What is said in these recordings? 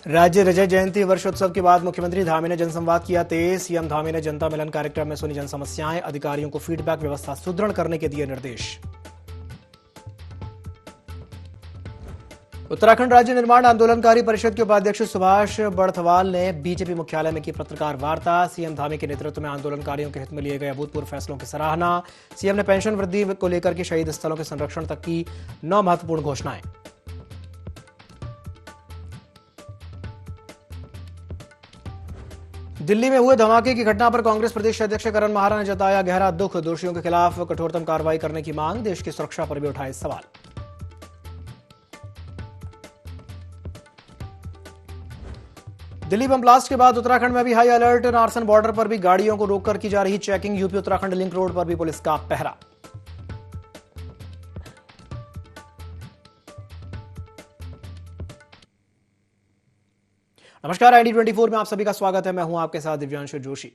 राज्य रजत जयंती वर्षोत्सव के बाद मुख्यमंत्री धामी ने जनसंवाद किया तेज। सीएम धामी ने जनता मिलन कार्यक्रम में सुनी जन समस्याएं, अधिकारियों को फीडबैक व्यवस्था सुदृढ़ करने के दिए निर्देश। उत्तराखंड राज्य निर्माण आंदोलनकारी परिषद के उपाध्यक्ष सुभाष बड़थवाल ने बीजेपी मुख्यालय में की पत्रकार वार्ता। सीएम धामी के नेतृत्व में आंदोलनकारियों के हित में लिए गए अभूतपूर्व फैसलों की सराहना। सीएम ने पेंशन वृद्धि को लेकर के शहीद स्थलों के संरक्षण तक की 9 महत्वपूर्ण घोषणाएं। दिल्ली में हुए धमाके की घटना पर कांग्रेस प्रदेश अध्यक्ष करण माहरा ने जताया गहरा दुख। दोषियों के खिलाफ कठोरतम कार्रवाई करने की मांग। देश की सुरक्षा पर भी उठाए सवाल। दिल्ली बम ब्लास्ट के बाद उत्तराखंड में भी हाई अलर्ट। नारसन बॉर्डर पर भी गाड़ियों को रोककर की जा रही checking. UP Uttarakhand link road पर भी पुलिस का पहरा। नमस्कार, ID24 में आप सभी का स्वागत है। मैं हूं आपके साथ दिव्यांशु जोशी।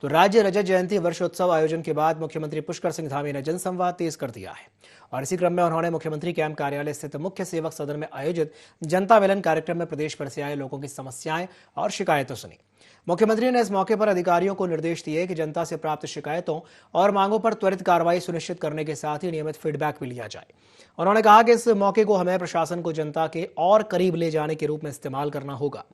तो राज्य रजत जयंती वर्षोत्सव आयोजन के बाद मुख्यमंत्री पुष्कर सिंह धामी ने जनसंवाद तेज कर दिया है और इसी क्रम में उन्होंने मुख्यमंत्री कैंप कार्यालय स्थित मुख्य सेवक सदन में आयोजित जनता मिलन कार्यक्रम में प्रदेश भर से आए लोगों की समस्याएं और शिकायतें सुनी। मुख्यमंत्री ने इस मौके पर अधिकारियों को निर्देश दिए कि जनता से प्राप्त शिकायतों और मांगों पर त्वरित कार्रवाई सुनिश्चित करने के साथ ही नियमित फीडबैक भी लिया जाए। उन्होंने कहा कि इस मौके को हमें प्रशासन को जनता के और करीब ले जाने के रूप में इस्तेमाल करना होगा।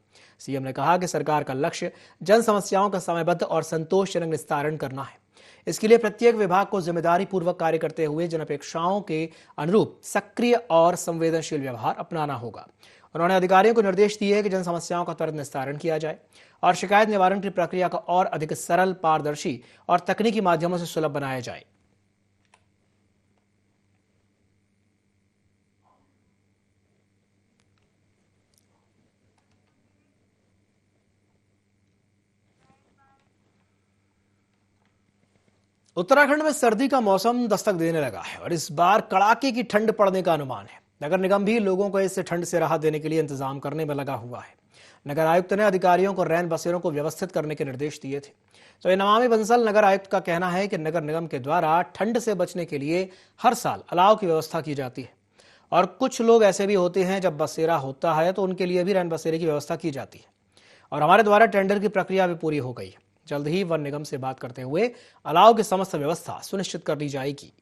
सीएम ने कहा कि सरकार का लक्ष्य जन समस्याओं का समयबद्ध और संतोषजनक निस्तारण करना है। इसके लिए प्रत्येक विभाग को जिम्मेदारी पूर्वक कार्य करते हुए जन अपेक्षाओं के अनुरूप सक्रिय और संवेदनशील व्यवहार अपनाना होगा। उन्होंने अधिकारियों को निर्देश दिए कि जन समस्याओं का त्वरित निस्तारण किया जाए और शिकायत निवारण की प्रक्रिया को और अधिक सरल, पारदर्शी और तकनीकी माध्यमों से सुलभ बनाया जाए। उत्तराखंड में सर्दी का मौसम दस्तक देने लगा है और इस बार कड़ाके की ठंड पड़ने का अनुमान है। नगर निगम भी लोगों को इस ठंड से राहत देने के लिए इंतजाम करने में लगा हुआ है। नगर आयुक्त ने अधिकारियों को रैन बसेरों को व्यवस्थित करने के निर्देश दिए थे। तो ये नमामि बंसल नगर आयुक्त का कहना है कि नगर निगम के द्वारा ठंड से बचने के लिए हर साल अलाव की व्यवस्था की जाती है और कुछ लोग ऐसे भी होते हैं जब बसेरा होता है तो उनके लिए भी रैन बसेरे की व्यवस्था की जाती है और हमारे द्वारा टेंडर की प्रक्रिया भी पूरी हो गई है। जल्द ही वन निगम से बात करते हुए अलाव की समस्त व्यवस्था सुनिश्चित कर ली जाएगी।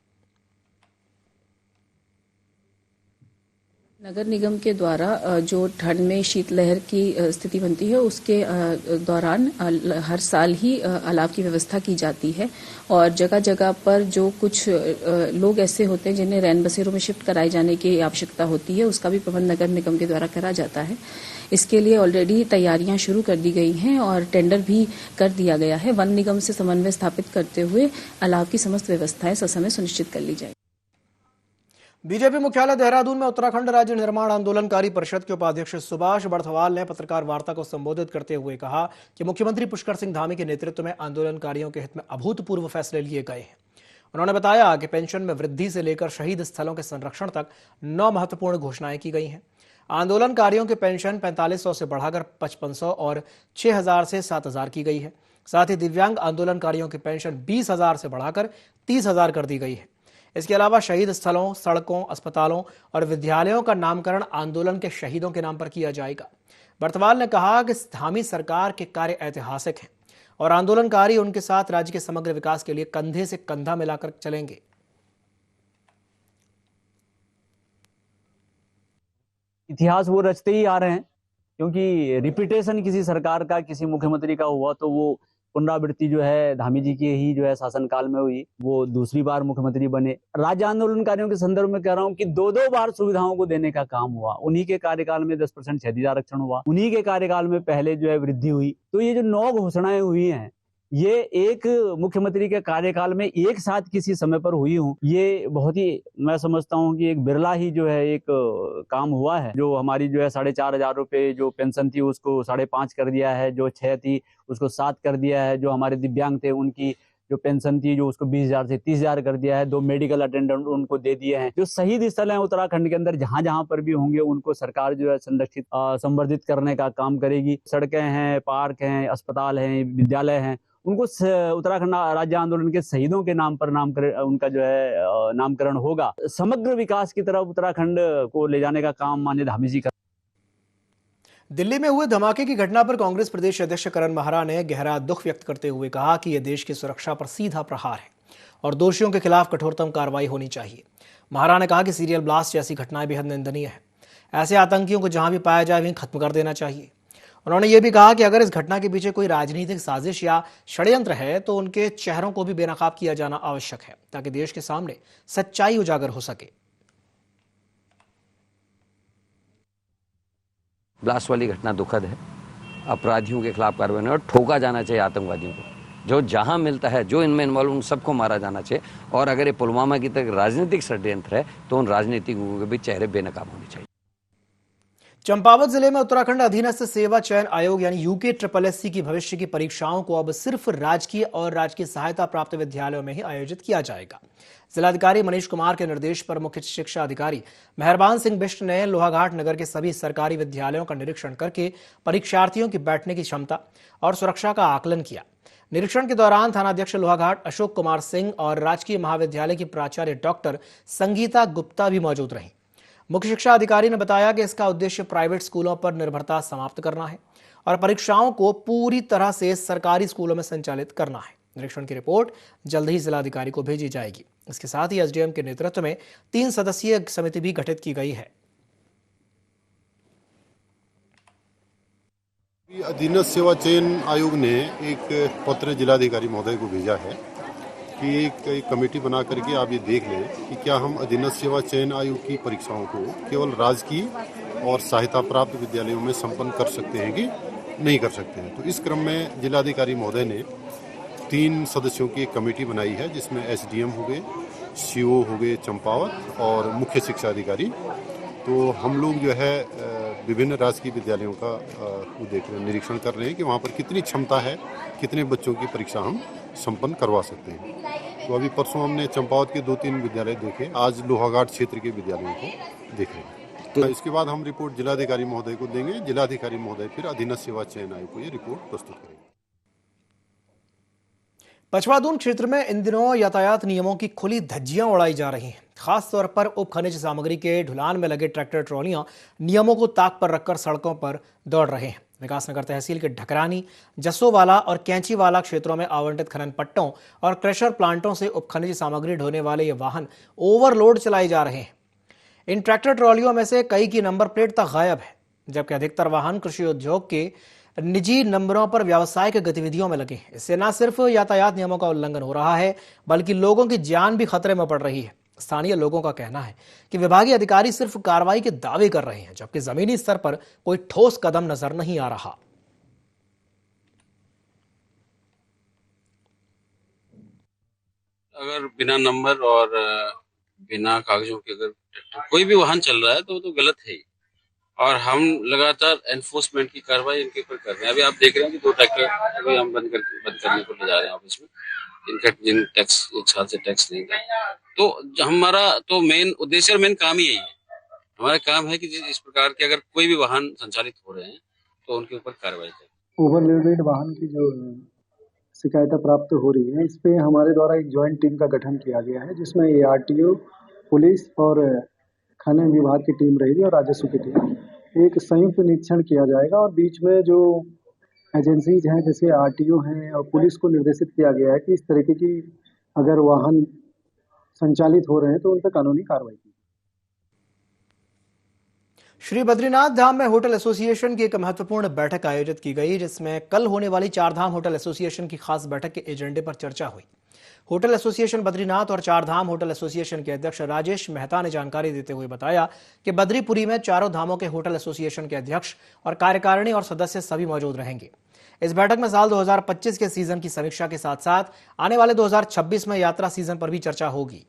नगर निगम के द्वारा जो ठंड में शीतलहर की स्थिति बनती है उसके दौरान हर साल ही अलाव की व्यवस्था की जाती है और जगह जगह पर जो कुछ लोग ऐसे होते हैं जिन्हें रैन बसेरों में शिफ्ट कराए जाने की आवश्यकता होती है उसका भी प्रबंध नगर निगम के द्वारा करा जाता है। इसके लिए ऑलरेडी तैयारियां शुरू कर दी गई हैं और टेंडर भी कर दिया गया है। वन निगम से समन्वय स्थापित करते हुए अलाव की समस्त व्यवस्थाएं ससमय सुनिश्चित कर ली जाएगी। बीजेपी मुख्यालय देहरादून में उत्तराखंड राज्य निर्माण आंदोलनकारी परिषद के उपाध्यक्ष सुभाष बड़थवाल ने पत्रकार वार्ता को संबोधित करते हुए कहा कि मुख्यमंत्री पुष्कर सिंह धामी के नेतृत्व में आंदोलनकारियों के हित में अभूतपूर्व फैसले लिए गए हैं। उन्होंने बताया कि पेंशन में वृद्धि से लेकर शहीद स्थलों के संरक्षण तक 9 महत्वपूर्ण घोषणाएं की गई हैं। आंदोलनकारियों की पेंशन 4500 से बढ़ाकर 5500 और 6000 से 7000 की गई है। साथ ही दिव्यांग आंदोलनकारियों की पेंशन 20000 से बढ़ाकर 30000 कर दी गई है। इसके अलावा शहीद स्थलों, सड़कों, अस्पतालों और विद्यालयों का नामकरण आंदोलन के शहीदों के नाम पर किया जाएगा। बड़थवाल ने कहा कि धामी सरकार के कार्य ऐतिहासिक हैं और आंदोलनकारी उनके साथ राज्य के समग्र विकास के लिए कंधे से कंधा मिलाकर चलेंगे। इतिहास वो रचते ही आ रहे हैं क्योंकि रिपीटेशन किसी सरकार का, किसी मुख्यमंत्री का हुआ तो वो पुनरावृत्ति जो है धामी जी के ही जो है शासनकाल में हुई। वो दूसरी बार मुख्यमंत्री बने। राज्य आंदोलनकारियों के संदर्भ में कह रहा हूँ कि 2-2 बार सुविधाओं को देने का काम हुआ। उन्हीं के कार्यकाल में 10% क्षैतिज आरक्षण हुआ, उन्हीं के कार्यकाल में पहले जो है वृद्धि हुई। तो ये जो 9 घोषणाएं हुई हैं ये एक मुख्यमंत्री के कार्यकाल में एक साथ किसी समय पर हुई हूँ, ये बहुत ही मैं समझता हूँ कि एक बिरला ही जो है एक काम हुआ है। जो हमारी जो है 4500 रुपये जो पेंशन थी उसको 5.5 कर दिया है, जो 6 थी उसको 7 कर दिया है, जो हमारे दिव्यांग थे उनकी जो पेंशन थी जो उसको 20,000 से 30,000 कर दिया है, 2 मेडिकल अटेंडेंट उनको दे दिए हैं। जो शहीद स्थल हैं उत्तराखंड के अंदर जहां जहां पर भी होंगे उनको सरकार जो है संरक्षित संवर्धित करने का काम करेगी। सड़कें हैं, पार्क हैं, अस्पताल हैं, विद्यालय हैं, उनको उत्तराखंड राज्य आंदोलन के शहीदों के नाम पर उनका जो है नामकरण होगा। समग्र विकास की तरफ उत्तराखंड को ले जाने का काम माननीय धामी जी कर दिल्ली में हुए धमाके की घटना पर कांग्रेस प्रदेश अध्यक्ष करण माहरा ने गहरा दुख व्यक्त करते हुए कहा कि यह देश की सुरक्षा पर सीधा प्रहार है और दोषियों के खिलाफ कठोरतम कार्रवाई होनी चाहिए। माहरा ने कहा कि सीरियल ब्लास्ट जैसी घटनाएं बेहद निंदनीय है। ऐसे आतंकियों को जहां भी पाया जाए वहीं खत्म कर देना चाहिए। उन्होंने ये भी कहा कि अगर इस घटना के पीछे कोई राजनीतिक साजिश या षड्यंत्र है तो उनके चेहरों को भी बेनकाब किया जाना आवश्यक है ताकि देश के सामने सच्चाई उजागर हो सके। ब्लास्ट वाली घटना दुखद है। अपराधियों के खिलाफ कार्रवाई और ठोका जाना चाहिए आतंकवादियों को। जो जहां मिलता है, जो इनमें इन्वॉल्व, उन सबको मारा जाना चाहिए। और अगर ये पुलवामा की तरह राजनीतिक षड्यंत्र है तो उन राजनीतिकों के भी चेहरे बेनकाब होने चाहिए। चंपावत जिले में उत्तराखंड अधीनस्थ सेवा चयन आयोग यानी UKSSC की भविष्य की परीक्षाओं को अब सिर्फ राजकीय और राजकीय सहायता प्राप्त विद्यालयों में ही आयोजित किया जाएगा। जिलाधिकारी मनीष कुमार के निर्देश पर मुख्य शिक्षा अधिकारी मेहरबान सिंह बिष्ट ने लोहाघाट नगर के सभी सरकारी विद्यालयों का निरीक्षण करके परीक्षार्थियों की बैठने की क्षमता और सुरक्षा का आकलन किया। निरीक्षण के दौरान थानाध्यक्ष लोहाघाट अशोक कुमार सिंह और राजकीय महाविद्यालय की प्राचार्य डॉक्टर संगीता गुप्ता भी मौजूद रहीं। मुख्य शिक्षा अधिकारी ने बताया कि इसका उद्देश्य प्राइवेट स्कूलों पर निर्भरता समाप्त करना है और परीक्षाओं को पूरी तरह से सरकारी स्कूलों में संचालित करना है। निरीक्षण की रिपोर्ट जल्द ही जिलाधिकारी को भेजी जाएगी। इसके साथ ही SDM के नेतृत्व में 3 सदस्यीय समिति भी गठित की गई है। अधीनस्थ सेवा चयन आयोग ने एक पत्र जिलाधिकारी महोदय को भेजा है कि एक कमेटी बना करके आप ये देख लें कि क्या हम अधीनस्थ सेवा चयन आयोग की परीक्षाओं को केवल राजकीय और सहायता प्राप्त विद्यालयों में संपन्न कर सकते हैं कि नहीं कर सकते हैं। तो इस क्रम में जिलाधिकारी महोदय ने 3 सदस्यों की एक कमेटी बनाई है जिसमें SDM हो गए, CO हो गए चंपावत और मुख्य शिक्षा अधिकारी। तो हम लोग जो है विभिन्न राजकीय विद्यालयों का वो देख रहे हैं, निरीक्षण कर रहे हैं कि वहाँ पर कितनी क्षमता है, कितने बच्चों की परीक्षा हम संपन्न करवा सकते हैं। तो अभी परसों हमने चंपावत के 2-3 विद्यालय देखे, आज लोहाघाट क्षेत्र के विद्यालयों को देख रहे हैं। तो इसके बाद हम रिपोर्ट जिलाधिकारी महोदय को देंगे। जिलाधिकारी महोदय फिर अधीनस्थ सेवा चयन आयोग को ये रिपोर्ट प्रस्तुत करेंगे। पचवादून क्षेत्र में इन दिनों यातायात नियमों की खुली धज्जियां उड़ाई जा रही हैं। खासतौर पर उप खनिज सामग्री के ढुलान में लगे ट्रैक्टर ट्रॉलियां नियमों को ताक पर रखकर सड़कों पर दौड़ रहे हैं। विकासनगर तहसील के ढकरानी, जसोवाला और कैंचीवाला क्षेत्रों में आवंटित खनन पट्टों और क्रेशर प्लांटों से उप खनिज सामग्री ढोने वाले ये वाहन ओवरलोड चलाए जा रहे हैं। इन ट्रैक्टर ट्रॉलियों में से कई की नंबर प्लेट तक गायब है, जबकि अधिकतर वाहन कृषि उद्योग के निजी नंबरों पर व्यावसायिक गतिविधियों में लगे। इससे न सिर्फ यातायात नियमों का उल्लंघन हो रहा है बल्कि लोगों की जान भी खतरे में पड़ रही है। स्थानीय लोगों का कहना है कि विभागीय अधिकारी सिर्फ कार्रवाई के दावे कर रहे हैं, जबकि जमीनी स्तर पर कोई ठोस कदम नजर नहीं आ रहा। अगर बिना नंबर और बिना कागजों के अगर कोई भी वाहन चल रहा है तो वो तो गलत है ही। और हम लगातार एनफोर्समेंट की कार्रवाई इनके ऊपर कर रहे हैं। अभी आप देख रहे हैं कि 2 ट्रैक्टर अभी हम बंद करने को ले जा रहे हैं ऑफिस में। इनका जिन टैक्स 1 साल से टैक्स नहीं था, तो हमारा तो मेन उद्देश्य और मेन काम ही यही है। हमारा काम है कि इस प्रकार के अगर कोई भी वाहन संचालित हो रहे हैं तो उनके ऊपर कार्रवाई करें। ओवरलोडेड वाहन की जो शिकायतें प्राप्त हो रही है, इस पे हमारे द्वारा एक ज्वाइंट टीम का गठन किया गया है जिसमें ARTO, पुलिस और खनन विभाग की टीम रहेगी और राजस्व की टीम। एक संयुक्त निरीक्षण किया जाएगा और बीच में जो एजेंसीज हैं जैसे RTO हैं और पुलिस को निर्देशित किया गया है कि इस तरीके की अगर वाहन संचालित हो रहे हैं तो उन पर कानूनी कार्रवाई की। श्री बद्रीनाथ धाम में होटल एसोसिएशन की एक महत्वपूर्ण बैठक आयोजित की गई, जिसमें कल होने वाली 4 धाम होटल एसोसिएशन की खास बैठक के एजेंडे पर चर्चा हुई। होटल एसोसिएशन बद्रीनाथ और 4 धाम होटल एसोसिएशन के अध्यक्ष राजेश मेहता ने जानकारी देते हुए बताया कि बद्रीपुरी में चारों धामों के होटल एसोसिएशन के अध्यक्ष और कार्यकारिणी और सदस्य सभी मौजूद रहेंगे। इस बैठक में साल 2025 के सीजन की समीक्षा के साथ साथ आने वाले 2026 में यात्रा सीजन पर भी चर्चा होगी।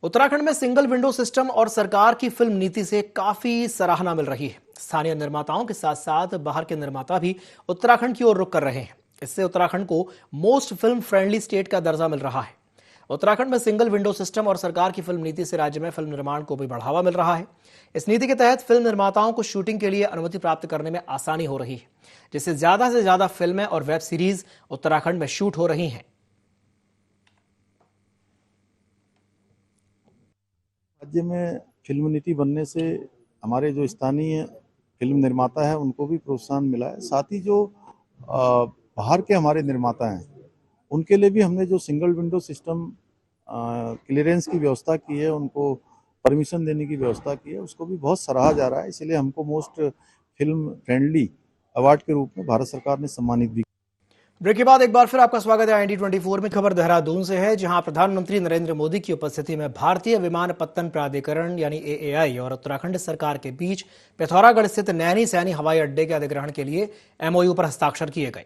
उत्तराखंड में सिंगल विंडो सिस्टम और सरकार की फिल्म नीति से काफी सराहना मिल रही है। स्थानीय निर्माताओं के साथ साथ बाहर के निर्माता भी उत्तराखंड की ओर रुख कर रहे हैं। इससे उत्तराखंड को मोस्ट फिल्म फ्रेंडली स्टेट का दर्जा मिल रहा है। उत्तराखंड में सिंगल विंडो सिस्टम और सरकार की फिल्म नीति से राज्य में फिल्म निर्माण को भी बढ़ावा मिल रहा है। इस नीति के तहत फिल्म निर्माताओं को शूटिंग के लिए अनुमति प्राप्त करने में आसानी हो रही है, जिससे ज्यादा से ज्यादा फिल्में और वेब सीरीज उत्तराखंड में शूट हो रही हैं। राज्य में फिल्म नीति बनने से हमारे जो स्थानीय फिल्म निर्माता है उनको भी प्रोत्साहन मिला है। साथ ही जो बाहर के हमारे निर्माता हैं उनके लिए भी हमने जो सिंगल विंडो सिस्टम क्लियरेंस की व्यवस्था की है, उनको परमिशन देने की व्यवस्था की है, उसको भी बहुत सराहा जा रहा है। इसलिए हमको मोस्ट फिल्म फ्रेंडली अवार्ड के रूप में भारत सरकार ने सम्मानित भी। ब्रेक के बाद एक बार फिर आपका स्वागत है IND24 में। खबर देहरादून से है, जहां प्रधानमंत्री नरेंद्र मोदी की उपस्थिति में भारतीय विमानपत्तन प्राधिकरण यानी AAI और उत्तराखंड सरकार के बीच पिथौरागढ़ स्थित नैनी सैनी हवाई अड्डे के अधिग्रहण के लिए MOU पर हस्ताक्षर किए गए।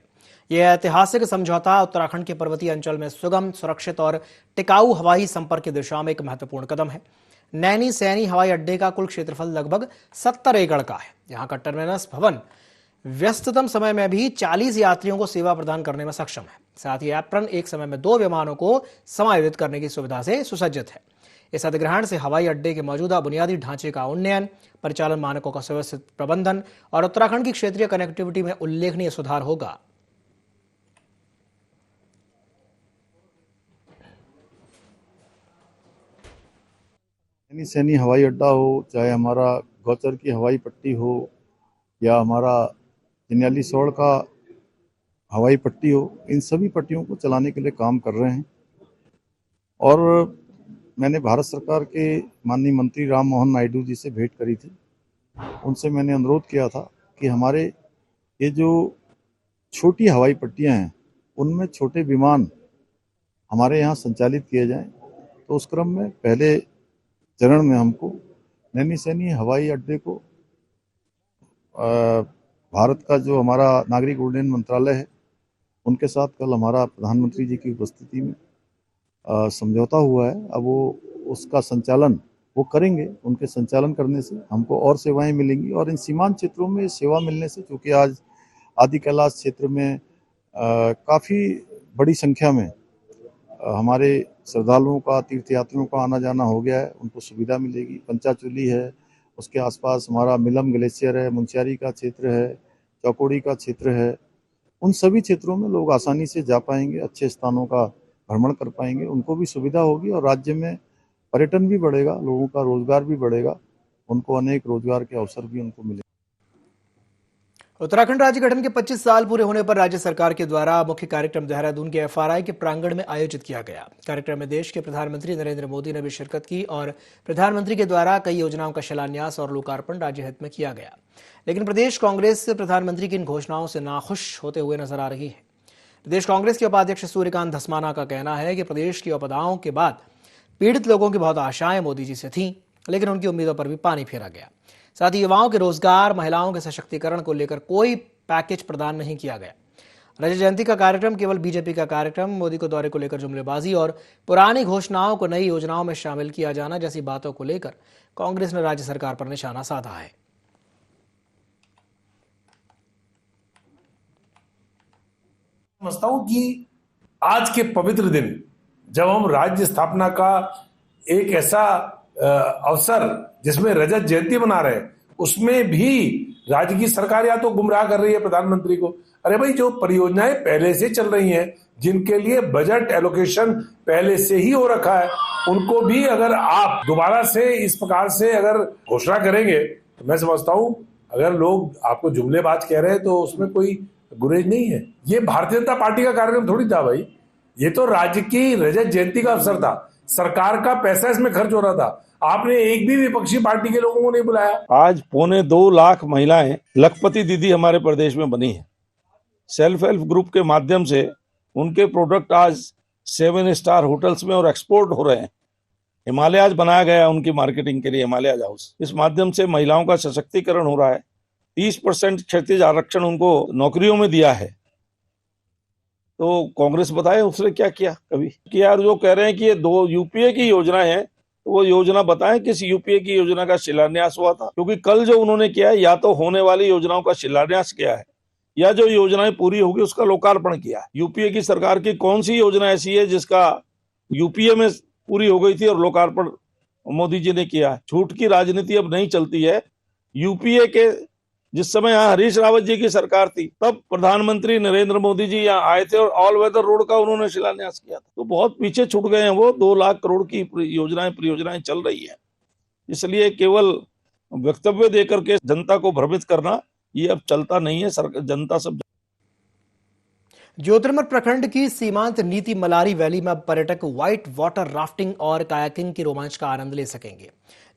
यह ऐतिहासिक समझौता उत्तराखंड के पर्वतीय अंचल में सुगम, सुरक्षित और टिकाऊ हवाई संपर्क की दिशा में एक महत्वपूर्ण कदम है। नैनी सैनी हवाई अड्डे का कुल क्षेत्रफल लगभग 70 एकड़ का है। यहाँ का टर्मिनस भवन व्यस्ततम समय में भी 40 यात्रियों को सेवा प्रदान करने में सक्षम है। साथ ही एप्रन एक समय में 2 विमानों को समायोजित करने की सुविधा से सुसज्जित है। इस अधिग्रहण से हवाई अड्डे के मौजूदा बुनियादी ढांचे का उन्नयन, परिचालन मानकों का सुव्यवस्थित प्रबंधन और उत्तराखंड की क्षेत्रीय कनेक्टिविटी में उल्लेखनीय सुधार होगा। नैनी सैनी हवाई अड्डा हो, चाहे हमारा गौचर की हवाई पट्टी हो या हमारा जिन्याली सौड़ का हवाई पट्टी हो, इन सभी पट्टियों को चलाने के लिए काम कर रहे हैं। और मैंने भारत सरकार के माननीय मंत्री राम मोहन नायडू जी से भेंट करी थी। उनसे मैंने अनुरोध किया था कि हमारे ये जो छोटी हवाई पट्टियां हैं उनमें छोटे विमान हमारे यहाँ संचालित किए जाएं। तो उस क्रम में पहले चरण में हमको नैनी सैनी हवाई अड्डे को भारत का जो हमारा नागरिक उड्डयन मंत्रालय है उनके साथ कल हमारा प्रधानमंत्री जी की उपस्थिति में समझौता हुआ है। अब वो उसका संचालन वो करेंगे। उनके संचालन करने से हमको और सेवाएं मिलेंगी और इन सीमांत क्षेत्रों में सेवा मिलने से, क्योंकि आज आदि कैलाश क्षेत्र में काफ़ी बड़ी संख्या में हमारे श्रद्धालुओं का, तीर्थयात्रियों का आना जाना हो गया है, उनको सुविधा मिलेगी। पंचाचूली है, उसके आसपास हमारा मिलम ग्लेशियर है, मुंशियारी का क्षेत्र है, चौकोड़ी का क्षेत्र है। उन सभी क्षेत्रों में लोग आसानी से जा पाएंगे, अच्छे स्थानों का भ्रमण कर पाएंगे, उनको भी सुविधा होगी और राज्य में पर्यटन भी बढ़ेगा, लोगों का रोजगार भी बढ़ेगा, उनको अनेक रोजगार के अवसर भी उनको मिलेंगे। उत्तराखंड राज्य गठन के 25 साल पूरे होने पर राज्य सरकार के द्वारा मुख्य कार्यक्रम देहरादून के FRI के प्रांगण में आयोजित किया गया। कार्यक्रम में देश के प्रधानमंत्री नरेंद्र मोदी ने भी शिरकत की और प्रधानमंत्री के द्वारा कई योजनाओं का शिलान्यास और लोकार्पण राज्य हित में किया गया। लेकिन प्रदेश कांग्रेस प्रधानमंत्री की इन घोषणाओं से नाखुश होते हुए नजर आ रही है। प्रदेश कांग्रेस के उपाध्यक्ष सूर्यकांत धस्माना का कहना है कि प्रदेश की आपदाओं के बाद पीड़ित लोगों की बहुत आशाएं मोदी जी से थीं, लेकिन उनकी उम्मीदों पर भी पानी फेरा गया। साथ ही युवाओं के रोजगार, महिलाओं के सशक्तिकरण को लेकर कोई पैकेज प्रदान नहीं किया गया। रजत जयंती का कार्यक्रम केवल बीजेपी का कार्यक्रम, मोदी को दौरे को लेकर जुमलेबाजी और पुरानी घोषणाओं को नई योजनाओं में शामिल किया जाना जैसी बातों को लेकर कांग्रेस ने राज्य सरकार पर निशाना साधा है। समझता हूं कि आज के पवित्र दिन जब हम राज्य स्थापना का एक ऐसा अवसर जिसमें रजत जयंती मना रहे हैं, उसमें भी राज्य की सरकार या तो गुमराह कर रही है प्रधानमंत्री को। अरे भाई, जो परियोजनाएं पहले से चल रही हैं, जिनके लिए बजट एलोकेशन पहले से ही हो रखा है, उनको भी अगर आप दोबारा से इस प्रकार से अगर घोषणा करेंगे तो मैं समझता हूं अगर लोग आपको जुमलेबाज कह रहे हैं तो उसमें कोई गुरेज नहीं है। ये भारतीय जनता पार्टी का कार्यक्रम थोड़ी था भाई, ये तो राज्य की रजत जयंती का अवसर था। सरकार का पैसा इसमें खर्च हो रहा था। आपने एक भी विपक्षी पार्टी के लोगों को नहीं बुलाया। आज 2.25 लाख महिलाएं लखपति दीदी हमारे प्रदेश में बनी है। सेल्फ हेल्प ग्रुप के माध्यम से उनके प्रोडक्ट आज 7 स्टार होटल्स में और एक्सपोर्ट हो रहे हैं। हिमालयाज बनाया गया उनकी मार्केटिंग के लिए, हिमालयाज हाउस। इस माध्यम से महिलाओं का सशक्तिकरण हो रहा है। 30% क्षैतिज आरक्षण उनको नौकरियों में दिया है। तो कांग्रेस बताए उसने क्या किया कभी कि यार जो कह रहे हैं कि ये 2 यूपीए की योजनाएं हैं, तो वो योजना बताएं किस यूपीए की योजना का शिलान्यास हुआ था। क्योंकि कल जो उन्होंने किया है, या तो होने वाली योजनाओं का शिलान्यास किया है या जो योजनाएं पूरी होगी उसका लोकार्पण किया है। यूपीए की सरकार की कौन सी योजना ऐसी है जिसका यूपीए में पूरी हो गई थी और लोकार्पण मोदी जी ने किया है? झूठ की राजनीति अब नहीं चलती है। यूपीए के जिस समय यहाँ हरीश रावत जी की सरकार थी, तब प्रधानमंत्री नरेंद्र मोदी जी यहाँ आए थे और ऑल वेदर रोड का उन्होंने शिलान्यास किया था। तो बहुत पीछे छूट गए हैं वो। 2 लाख करोड़ की परियोजनाएं चल रही है। इसलिए केवल वक्तव्य देकर के जनता को भ्रमित करना ये अब चलता नहीं है। जनता सब ज्योतिर्मठ प्रखंड की सीमांत नीति मलारी वैली में अब पर्यटक व्हाइट वाटर राफ्टिंग और कायाकिंग के रोमांच का आनंद ले सकेंगे।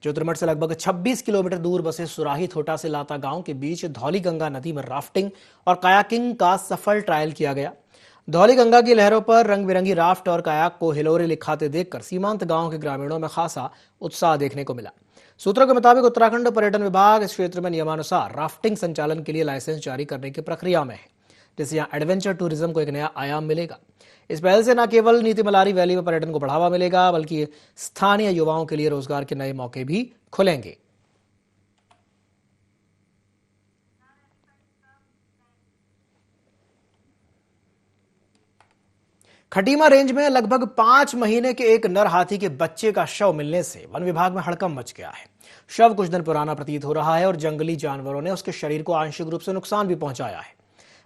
ज्योतिर्मठ से लगभग 26 किलोमीटर दूर बसे सुराही थोटा से लाता गांव के बीच धौली गंगा नदी में राफ्टिंग और कायाकिंग का सफल ट्रायल किया गया। धौली गंगा की लहरों पर रंग बिरंगी राफ्ट और कायाक को हिलोरे लिखाते देखकर सीमांत गांव के ग्रामीणों में खासा उत्साह देखने को मिला। सूत्रों के मुताबिक उत्तराखंड पर्यटन विभाग इस क्षेत्र में नियमानुसार राफ्टिंग संचालन के लिए लाइसेंस जारी करने की प्रक्रिया में है, जिससे यहाँ एडवेंचर टूरिज्म को एक नया आयाम मिलेगा। इस पहल से न केवल नीति मलारी वैली में पर्यटन को बढ़ावा मिलेगा, बल्कि स्थानीय युवाओं के लिए रोजगार के नए मौके भी खुलेंगे। खटीमा रेंज में लगभग 5 महीने के एक नर हाथी के बच्चे का शव मिलने से वन विभाग में हड़कंप मच गया है। शव कुछ दिन पुराना प्रतीत हो रहा है और जंगली जानवरों ने उसके शरीर को आंशिक रूप से नुकसान भी पहुंचाया है।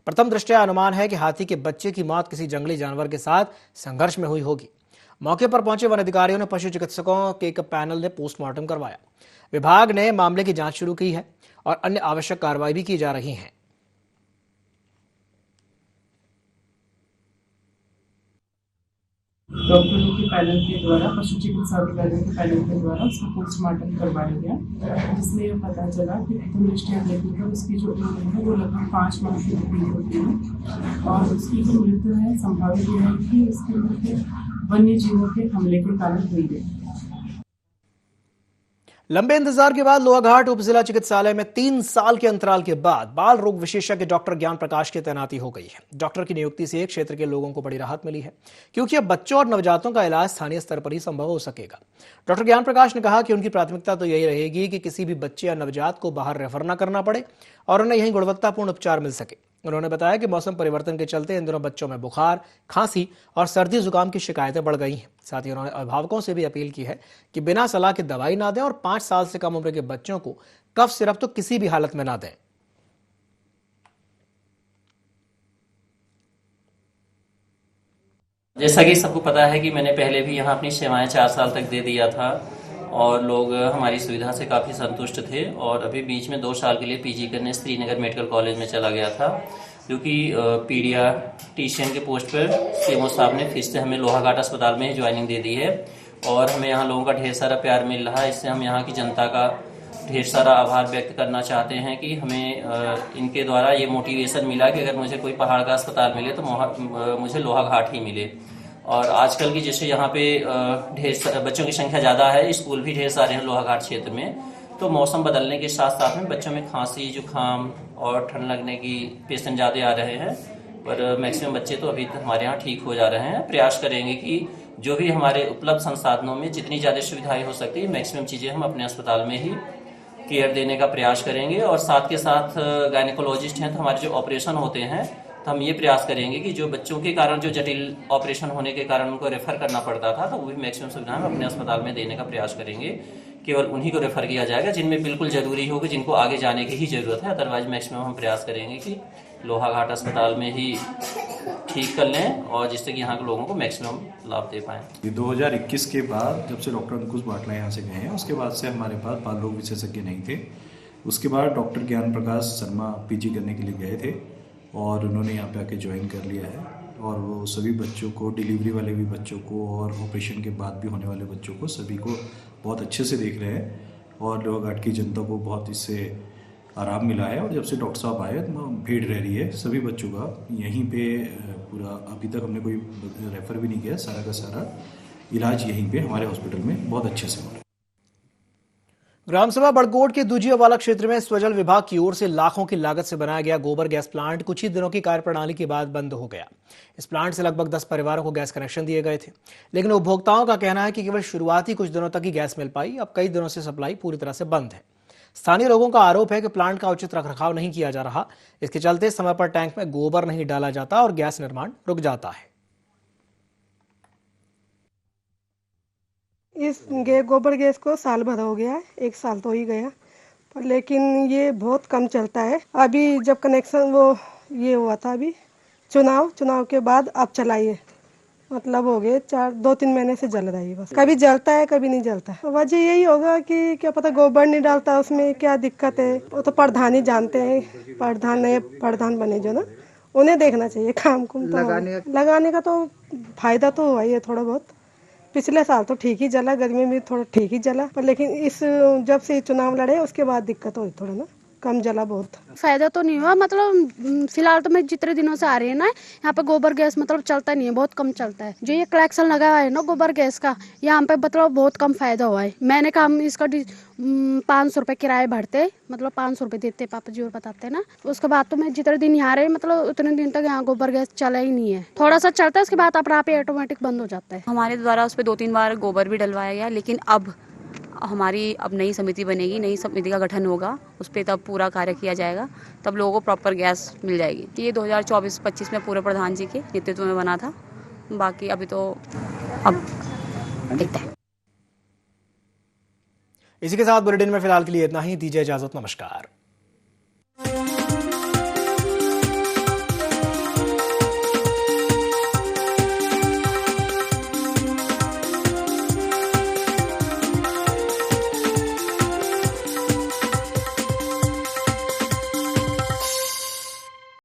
प्रथम दृष्टया अनुमान है कि हाथी के बच्चे की मौत किसी जंगली जानवर के साथ संघर्ष में हुई होगी। मौके पर पहुंचे वन अधिकारियों ने पशु चिकित्सकों के एक पैनल ने पोस्टमार्टम करवाया। विभाग ने मामले की जांच शुरू की है और अन्य आवश्यक कार्रवाई भी की जा रही है। डॉक्टरों के पैनल के द्वारा, पशु चिकित्सा अधिकारियों के पैनल के द्वारा उसका पोस्टमार्टम करवाया गया, जिसमें यह पता चला कि प्रथम दृष्टया देखने पर उसकी जो उम्र है वो लगभग 5 माह की प्रतीत होती है और उसकी जो मृत्यु है संभावित यह है कि उसकी मृत्यु वन्य जीवों के हमले के कारण हुई है। लंबे इंतजार के बाद लोहाघाट उप जिला चिकित्सालय में 3 साल के अंतराल के बाद बाल रोग विशेषज्ञ डॉक्टर ज्ञान प्रकाश की तैनाती हो गई है। डॉक्टर की नियुक्ति से क्षेत्र के लोगों को बड़ी राहत मिली है, क्योंकि अब बच्चों और नवजातों का इलाज स्थानीय स्तर पर ही संभव हो सकेगा। डॉक्टर ज्ञान प्रकाश ने कहा कि उनकी प्राथमिकता तो यही रहेगी कि किसी भी बच्चे या नवजात को बाहर रेफर न करना पड़े और उन्हें यहीं गुणवत्तापूर्ण उपचार मिल सके। उन्होंने बताया कि मौसम परिवर्तन के चलते इन दिनों बच्चों में बुखार, खांसी और सर्दी जुकाम की शिकायतें बढ़ गई हैं। साथ ही उन्होंने अभिभावकों से भी अपील की है कि बिना सलाह के दवाई ना दें और 5 साल से कम उम्र के बच्चों को कफ सिरप तो किसी भी हालत में ना दें। जैसा कि सबको पता है कि मैंने पहले भी यहाँ अपनी सेवाएं 4 साल तक दे दिया था और लोग हमारी सुविधा से काफ़ी संतुष्ट थे और अभी बीच में 2 साल के लिए पीजी करने श्रीनगर मेडिकल कॉलेज में चला गया था, क्योंकि पीडियाट्रिशियन के पोस्ट पर सीएमओ साहब ने फिर से हमें लोहाघाट अस्पताल में ज्वाइनिंग दे दी है और हमें यहाँ लोगों का ढेर सारा प्यार मिल रहा है। इससे हम यहाँ की जनता का ढेर सारा आभार व्यक्त करना चाहते हैं कि हमें इनके द्वारा ये मोटिवेशन मिला कि अगर मुझे कोई पहाड़ का अस्पताल मिले तो मुझे लोहाघाट ही मिले। और आजकल की जैसे यहाँ पे ढेर सारे बच्चों की संख्या ज़्यादा है, स्कूल भी ढेर सारे हैं लोहाघाट क्षेत्र में, तो मौसम बदलने के साथ साथ में बच्चों में खांसी, जुकाम और ठंड लगने की पेशेंट ज़्यादा आ रहे हैं, पर मैक्सिमम बच्चे तो अभी तक हमारे यहाँ ठीक हो जा रहे हैं। प्रयास करेंगे कि जो भी हमारे उपलब्ध संसाधनों में जितनी ज़्यादा सुविधाएँ हो सकती है मैक्सिमम चीज़ें हम अपने अस्पताल में ही केयर देने का प्रयास करेंगे। और साथ के साथ गायनेकोलॉजिस्ट हैं, तो हमारे जो ऑपरेशन होते हैं तो हम ये प्रयास करेंगे कि जो बच्चों के कारण जो जटिल ऑपरेशन होने के कारण उनको रेफर करना पड़ता था, तो वो भी मैक्सिमम सुविधाएं हम अपने अस्पताल में देने का प्रयास करेंगे। केवल उन्हीं को रेफर किया जाएगा जिनमें बिल्कुल जरूरी होगी, जिनको आगे जाने की ही जरूरत है। अदरवाइज मैक्सिमम हम प्रयास करेंगे कि लोहाघाट अस्पताल में ही ठीक कर लें और जिससे कि यहाँ के लोगों को मैक्सिमम लाभ दे पाएँ। 2021 के बाद जब से डॉक्टर अंकुश बाटला यहाँ से गए हैं, उसके बाद से हमारे पास बाल रोग विशेषज्ञ नहीं थे। उसके बाद डॉक्टर ज्ञान प्रकाश शर्मा पीजी करने के लिए गए थे और उन्होंने यहाँ पे आके ज्वाइन कर लिया है और वो सभी बच्चों को, डिलीवरी वाले भी बच्चों को और ऑपरेशन के बाद भी होने वाले बच्चों को, सभी को बहुत अच्छे से देख रहे हैं और लोहाघाट की जनता को बहुत इससे आराम मिला है। और जब से डॉक्टर साहब आए तो भीड़ रह रही है सभी बच्चों का यहीं पे पूरा। अभी तक हमने कोई रेफ़र भी नहीं किया, सारा का सारा इलाज यहीं पे हमारे हॉस्पिटल में बहुत अच्छे से हो रहा है। ग्राम सभा बड़कोट के दूजियावाला क्षेत्र में स्वजल विभाग की ओर से लाखों की लागत से बनाया गया गोबर गैस प्लांट कुछ ही दिनों की कार्यप्रणाली के बाद बंद हो गया। इस प्लांट से लगभग 10 परिवारों को गैस कनेक्शन दिए गए थे, लेकिन उपभोक्ताओं का कहना है कि केवल शुरुआती कुछ दिनों तक ही गैस मिल पाई। अब कई दिनों से सप्लाई पूरी तरह से बंद है। स्थानीय लोगों का आरोप है कि प्लांट का उचित रखरखाव नहीं किया जा रहा। इसके चलते समय पर टैंक में गोबर नहीं डाला जाता और गैस निर्माण रुक जाता है। इस गोबर गैस को साल भर हो गया है, 1 साल तो ही गया, पर लेकिन ये बहुत कम चलता है। अभी जब कनेक्शन वो ये हुआ था, अभी चुनाव के बाद अब चलाइए, मतलब हो गए 2-3 महीने से जल रही है बस। कभी जलता है कभी नहीं जलता है। वजह यही होगा कि क्या पता गोबर नहीं डालता, उसमें क्या दिक्कत है, वो तो प्रधान ही जानते हैं। प्रधान नए प्रधान बने जो ना, उन्हें देखना चाहिए काम कुम तो लगाने का तो फायदा तो हुआ ही है थोड़ा बहुत। पिछले साल तो ठीक ही जला, गर्मी में थोड़ा ठीक ही जला, पर लेकिन इस जब से चुनाव लड़े उसके बाद दिक्कत हुई, थोड़ा ना कम जला बहुत। फायदा तो नहीं हुआ, मतलब फिलहाल तो मैं जितने दिनों से आ रही है ना यहाँ पे गोबर गैस मतलब चलता नहीं है, बहुत कम चलता है। जो ये कलेक्शन लगा हुआ है ना गोबर गैस का, यहाँ पे मतलब बहुत कम फायदा हुआ है। मैंने कहा हम इसका 500 रुपये किराए भरते, मतलब 500 रुपये देते, पापा जी और बताते ना। उसके बाद तो मैं जितने दिन यहाँ रहे मतलब उतने दिन तक यहाँ गोबर गैस चला ही नहीं है। थोड़ा सा चलता है, उसके बाद अपना आप ऑटोमेटिक बंद हो जाता है। हमारे द्वारा उस पर 2-3 बार गोबर भी डलवाया गया, लेकिन अब हमारी नई समिति बनेगी, नई समिति का गठन होगा, उस पर तब पूरा कार्य किया जाएगा, तब लोगों को प्रॉपर गैस मिल जाएगी। ये 2024-25 में पूरे प्रधान जी के नेतृत्व में बना था, बाकी अभी तो अब देखते हैं। इसी के साथ बुलेटिन में फिलहाल के लिए इतना ही। दीजिए इजाजत, नमस्कार।